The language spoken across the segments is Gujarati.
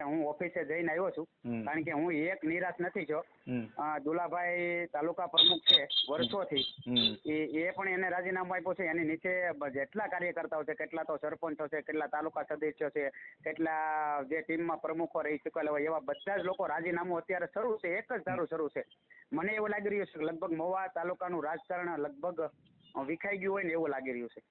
હું ઓફિસે જઈને આવ્યો છું. કારણ કે હું એક નિરાશ નથી છો. દુલાભાઈ તાલુકા પ્રમુખ છે વર્ષોથી, એ પણ એને રાજીનામું આપ્યું છે. એની નીચે જેટલા કાર્યકર્તાઓ છે, કેટલા તો સરપંચો છે, કેટલા તાલુકા સદસ્યો છે, કેટલા જે ટીમમાં પ્રમુખો રહી ચૂકેલા હોય એવા બધા જ લોકો રાજીનામું અત્યારે શરૂ છે. એક જ ધારું શરૂ છે. મને એવું લાગી રહ્યું છે કે લગભગ મહુવા તાલુકાનું રાજકારણ લગભગ વિખાઈ ગયું હોય ને એવું લાગી રહ્યું છે.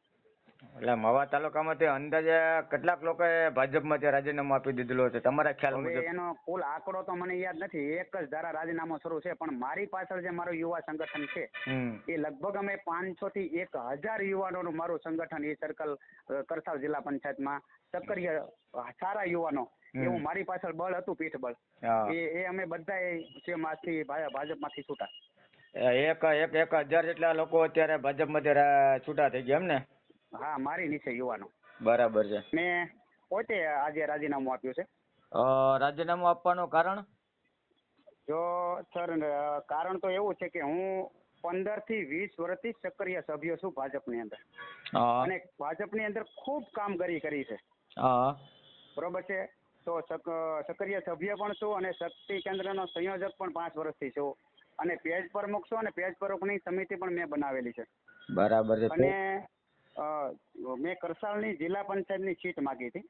એટલે મહુવા તાલુકામાંથી અંદાજે કેટલાક લોકોએ ભાજપમાં રાજીનામું આપી દીધેલું છે તમારા ખ્યાલ મુજબ? હવે એનો કુલ આંકડો તો મને યાદ નથી. એક જ ધારા રાજીનામું શરૂ છે. પણ મારી પાછળ જે મારું યુવા સંગઠન છે એ લગભગ અમે 500 થી 1000 યુવાનોનું મારું સંગઠન એ સર્કલ કરસાવ જિલ્લા પંચાયતમાં સક્રિય સારા યુવાનો એવું મારી પાછળ બળ હતું, પીઠબળ. એ અમે બધા ભાજપમાંથી છૂટા. એક 1000 જેટલા લોકો અત્યારે ભાજપમાંથી છૂટા થઈ ગયા એમ ને? હા, મારી નીચે યુવાનો. બરાબર છે. મેં પોતે આજે રાજીનામું આપ્યું છે. રાજીનામું આપવાનું કારણ? જો સર, કારણ તો એવું છે કે હું 15 થી 20 વર્ષથી સક્રિય સભ્ય છું ભાજપની અંદર, અને ભાજપની અંદર ખૂબ કામગીરી કરી છે. બરોબર છે. તો સક્રિય સભ્ય પણ છું અને શક્તિ કેન્દ્રનો સંયોજક પણ 5 વર્ષથી છું, અને પેજ પ્રમુખ છું, અને પેજ પ્રમુખની સમિતિ પણ મેં બનાવેલી છે. બરાબર છે. અને મેં કરસાળની જિલ્લા પંચાયતની સીટ માંગી હતી,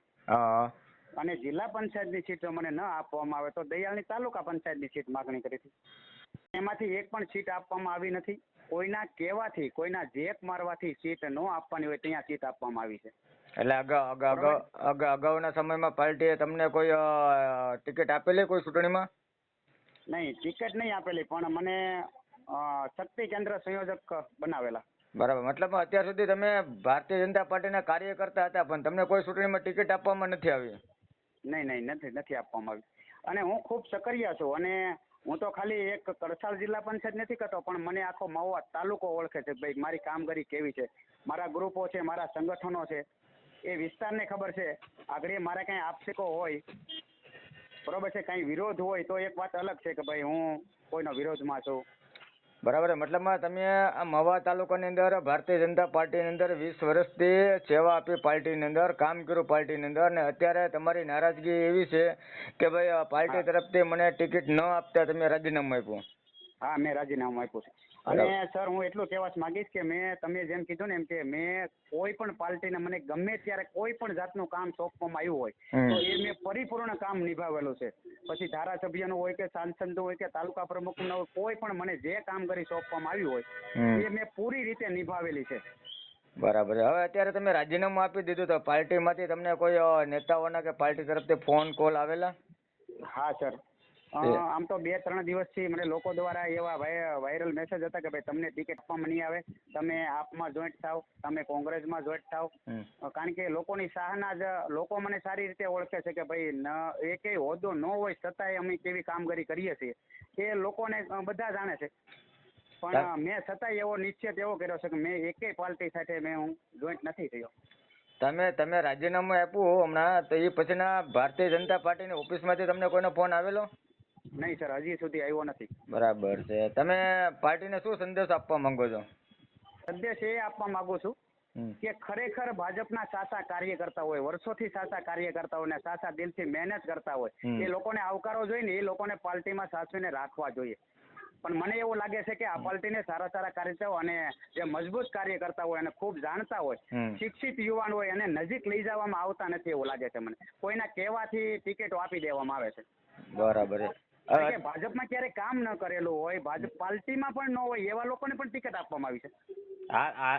અને જિલ્લા પંચાયતની સીટ મને ન આપવામાં આવે તો દયાળની તાલુકા પંચાયતની સીટ માગણી કરી હતી. એમાંથી એક પણ સીટ આપવામાં આવી નથી. કોઈના કહેવાથી, કોઈના જેક મારવાથી સીટ ન આપવાની હોય ત્યાં સીટ આપવામાં આવી છે. એટલે અગાઉના સમયમાં પાર્ટીએ તમને કોઈ ટિકિટ આપેલી કોઈ ચૂંટણીમાં? નહીં, ટિકિટ નહીં આપેલી, પણ મને શક્તિ કેન્દ્ર સંયોજક બનાવેલા. બરાબર. મતલબ અત્યાર સુધી તમે ભારતીય જનતા પાર્ટીના કાર્યકર્તા હતા, પણ તમને કોઈ ચૂંટણીમાં ટિકિટ આપવામાં નથી આવી? નહીં, નથી આપવામાં આવી. અને હું ખૂબ સક્રિય છું, અને હું તો ખાલી એક કરસાળ જિલ્લા પંચાયત નથી કરતો, પણ મને આખો મહુવા તાલુકો ઓળખે છે. ભાઈ, મારી કામગીરી કેવી છે, મારા ગ્રુપો છે, મારા સંગઠનો છે, એ વિસ્તારને ખબર છે. આગળ મારા કાંઈ આક્ષેપો હોય, બરોબર છે, કાંઈ વિરોધ હોય તો એક વાત અલગ છે કે ભાઈ હું કોઈનો વિરોધમાં છું. બરાબર. મતલબમાં તમે આ મહુવા તાલુકાની અંદર ભારતીય જનતા પાર્ટીની અંદર 20 વર્ષથી સેવા આપી, પાર્ટીની અંદર કામ કર્યું, પાર્ટીની અંદર, ને અત્યારે તમારી નારાજગી એવી છે કે ભાઈ પાર્ટી તરફથી મને ટિકિટ ન આપતા તમે રાજીનામું આપ્યું? હા, મેં રાજીનામું આપ્યું છે. અને સર, હું એટલું કહેવા માંગીશ કે તમે જેમ કીધું ને એમ કે મેં કોઈ પણ પાર્ટીને મને ગમે ત્યારે કોઈ પણ જાતનું કામ સોંપવામાં આવ્યું હોય તો એ મેં પરિપૂર્ણ કામ નિભાવેલું છે. પછી ધારાસભ્યનું હોય કે સાંસદનું હોય કે તાલુકા પ્રમુખનું હોય, કોઈ પણ મને જે કામગીરી સોંપવામાં આવ્યું હોય એ મેં પૂરી રીતે નિભાવેલી છે. બરાબર. હવે અત્યારે તમે રાજીનામું આપી દીધું તો પાર્ટીમાંથી તમને કોઈ નેતાઓના કે પાર્ટી તરફથી ફોન કોલ આવેલા? હા સર, આમ તો 2-3 દિવસથી મને લોકો દ્વારા એવા વાયરલ મેસેજ હતા કે ભાઈ તમને ટિકિટ આપવામાં નહીં આવે, તમે આપમાં જોઈન્ટ થાવ, તમે કોંગ્રેસમાં જોઈન્ટ થાવ. કારણ કે લોકોની શાહના જ લોકો મને સારી રીતે ઓળખે છે કે ભાઈ એકેય હોદ્દો ન હોય છતાંય અમે કેવી કામગીરી કરીએ છીએ એ લોકોને બધા જાણે છે. પણ મેં છતાંય એવો નિશ્ચિત એવો કર્યો છે કે મેં એકેય પાર્ટી સાથે હું જોઈન્ટ નથી થયો. તમે રાજીનામું આપ્યું હમણાં, તો એ પછીના ભારતીય જનતા પાર્ટીની ઓફિસમાંથી તમને કોઈનો ફોન આવેલો? નહીં સર, હજી સુધી આવ્યો નથી. બરાબર છે. તમે પાર્ટીને શું સંદેશ આપવા માંગો છો? સંદેશ એ આપવા માંગુ છું કે ખરેખર ભાજપના સાચા કાર્યકર્તા હોય, વર્ષોથી સાચા કાર્યકર્તા હોય ને સાચા દિલથી મહેનત કરતા હોય, એ લોકોને આવકારવો જોઈએ ને, એ લોકોને પાર્ટીમાં સાચવીને રાખવા જોઈએ. પણ મને એવું લાગે છે કે આ પાર્ટીને સારા કાર્યકર્તાઓ અને જે મજબૂત કાર્યકર્તા હોય અને ખૂબ જાણતા હોય, શિક્ષિત યુવાન હોય, અને નજીક લઈ જવામાં આવતા નથી એવું લાગે છે મને. કોઈના કહેવાથી ટિકિટો આપી દેવામાં આવે છે. બરાબર. કે ભાજપમાં ક્યારે કામ ન કરેલું હોય, ભાજપ પાર્ટીમાં પણ ન હોય એવા લોકોને પણ ટિકિટ આપવામાં આવી છે.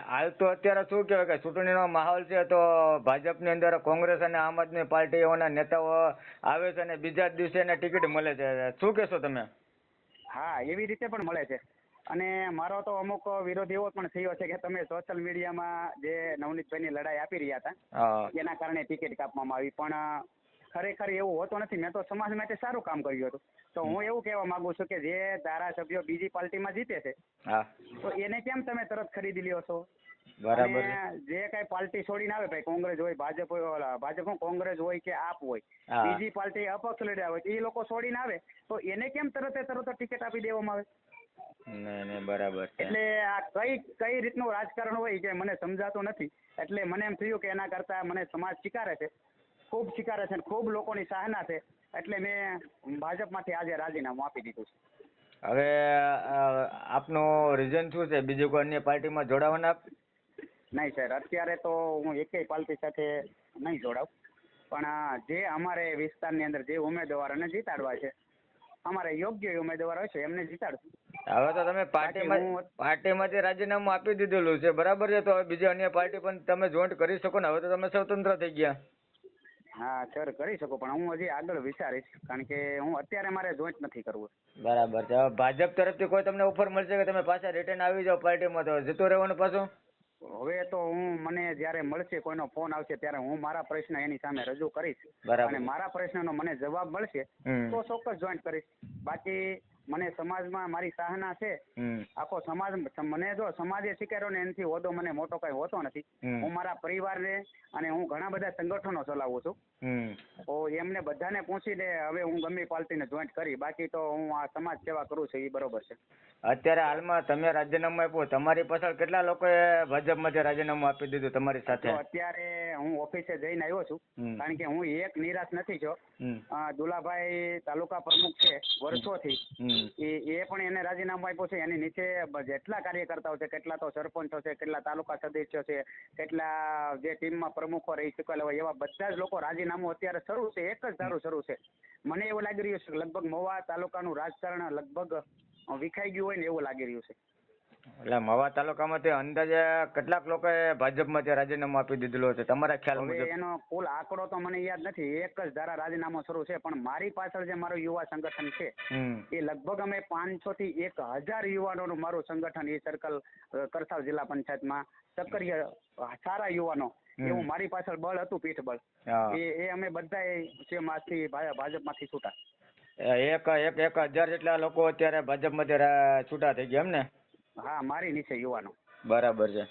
હાલ તો અત્યારે શું કહેવાય કે ચૂંટણીનો માહોલ છે, તો ભાજપની અંદર કોંગ્રેસ અને આમ આદમી પાર્ટીઓના નેતાઓ આવે છે અને બીજા જ દિવસે એને ટિકિટ મળે છે. શું કહેશો તમે? હા, એવી રીતે પણ મળે છે. અને મારો તો અમુક વિરોધ એવો પણ થયો છે કે તમે સોશિયલ મીડિયામાં જે નવનીતભાઈની લડાઈ આપી રહ્યા હતા એના કારણે ટિકિટ કાપવામાં આવી, પણ ખરેખર એવું હોતું નથી. મેં તો સમાજ માટે સારું કામ કર્યું હતું. તો હું એવું કહેવા માંગુ છું કે જે ધારાસભ્યો બીજી પાર્ટીમાં જીતે છે તો એને કેમ તમે તરત ખરીદી લ્યો છો? બરાબર. જે કઈ પાર્ટી છોડીને આવે, ભાઈ કોંગ્રેસ હોય, ભાજપ હોય, કોંગ્રેસ હોય કે આપ હોય, બીજી પાર્ટી અપક્ષ લડ્યા હોય, એ લોકો છોડીને આવે તો એને કેમ તરત ટિકિટ આપી દેવામાં આવે? નહીં, બરાબર છે. એટલે આ કઈ રીતનું રાજકારણ હોય કે મને સમજાતું નથી. એટલે મને એમ થયું કે એના કરતા મને સમાજ સ્વીકારે છે, ખૂબ સ્વીકારે છે, ખૂબ લોકોની ચાહના છે, એટલે મેં ભાજપમાંથી આજે રાજીનામું આપી દીધું છે. હવે આપનું રીઝન શું છે? બીજી કોઈ અન્ય પાર્ટીમાં જોડાવાના આપ? નહીં સર, અત્યારે તો હું એકેય પાર્ટી સાથે નહીં જોડાવ, પણ જે અમારે વિસ્તારની અંદર જે ઉમેદવારોને જીતાડવા છે, અમારે યોગ્ય ઉમેદવાર હોય છે એમને જીતાડશું. હવે તો તમે પાર્ટીમાંથી રાજીનામું આપી દીધેલું છે, બરાબર છે, તો હવે બીજી અન્ય પાર્ટી પણ તમે જોઈન્ટ કરી શકો ને? હવે તો તમે સ્વતંત્ર થઈ ગયા. હા સર, કરી શકો, પણ હું હજી આગળ વિચારીશ, કારણ કે હું અત્યારે મારે જોઈન્ટ નથી કરવું. બરાબર છે. હવે ભાજપ તરફથી કોઈ તમને ઓફર મળશે કે તમે પાછા રિટર્ન આવી જાઓ પાર્ટીમાં, તો જતું રહેવાનું પાછું? હવે તો મને જ્યારે મળશે, કોઈનો ફોન આવશે, ત્યારે હું મારા પ્રશ્ન એની સામે રજૂ કરીશ. બરાબર. અને મારા પ્રશ્નનો મને જવાબ મળશે તો ચોક્કસ જોઈન્ટ કરીશ. બાકી મને સમાજમાં મારી સહાના છે. આખો સમાજ મને જો સમાજે સ્વીકાર્યો ને એનાથી હોદો મને મોટો કઈ હોતો નથી. હું મારા પરિવારને અને હું ઘણા બધા સંગઠનો ચલાવું છું. તો એમને બધાને પૂછીને હવે હું ગમે પાર્ટીને જોઈન્ટ કરી. બાકી તો હું આ સમાજ સેવા કરું છું, એ બરોબર છે. અત્યારે હાલમાં તમે રાજીનામું આપ્યું, તમારી પાછળ કેટલા લોકોએ ભાજપમાંથી રાજીનામું આપી દીધું તમારી સાથે? તો અત્યારે હું ઓફિસે જઈને આવ્યો છું, કારણ કે હું એક નિરાશ નથી છો. દુલાભાઈ તાલુકા પ્રમુખ છે વર્ષોથી, એ પણ એને રાજીનામું આપ્યું છે. એની નીચે જેટલા કાર્યકર્તાઓ છે, કેટલા તો સરપંચો છે, કેટલા તાલુકા સદસ્યો છે, કેટલા જે ટીમમાં પ્રમુખો રહી ચૂકેલા હોય, એવા બધા જ લોકો રાજીનામું અત્યારે શરૂ છે. એક જ ધારું શરૂ છે. મને એવું લાગી રહ્યું છે કે લગભગ મહુવા તાલુકાનું રાજકારણ લગભગ વિખાઈ ગયું હોય ને એવું લાગી રહ્યું છે. એટલે મહુવા તાલુકામાંથી અંદાજે કેટલાક લોકોએ ભાજપમાંથી રાજીનામું આપી દીધેલું છે તમારા ખ્યાલ મુજબ? હવે એનો કુલ આંકડો તો મને યાદ નથી. એક જ ધારા રાજીનામું શરૂ છે, પણ મારી પાછળ જે મારું યુવા સંગઠન છે એ લગભગ અમે 500 થી 1000 યુવાનોનું મારું સંગઠન, એ સર્કલ કરસાવ જિલ્લા પંચાયતમાં સક્રિય સારા યુવાનો, એવું મારી પાછળ બળ હતું, પીઠબળ. એ અમે બધા ભાજપમાંથી છૂટા. એક 1000 જેટલા લોકો અત્યારે ભાજપમાંથી છૂટા થઈ ગયા એમ ને? હા, મારી નીચે યુવાનો. બરાબર છે.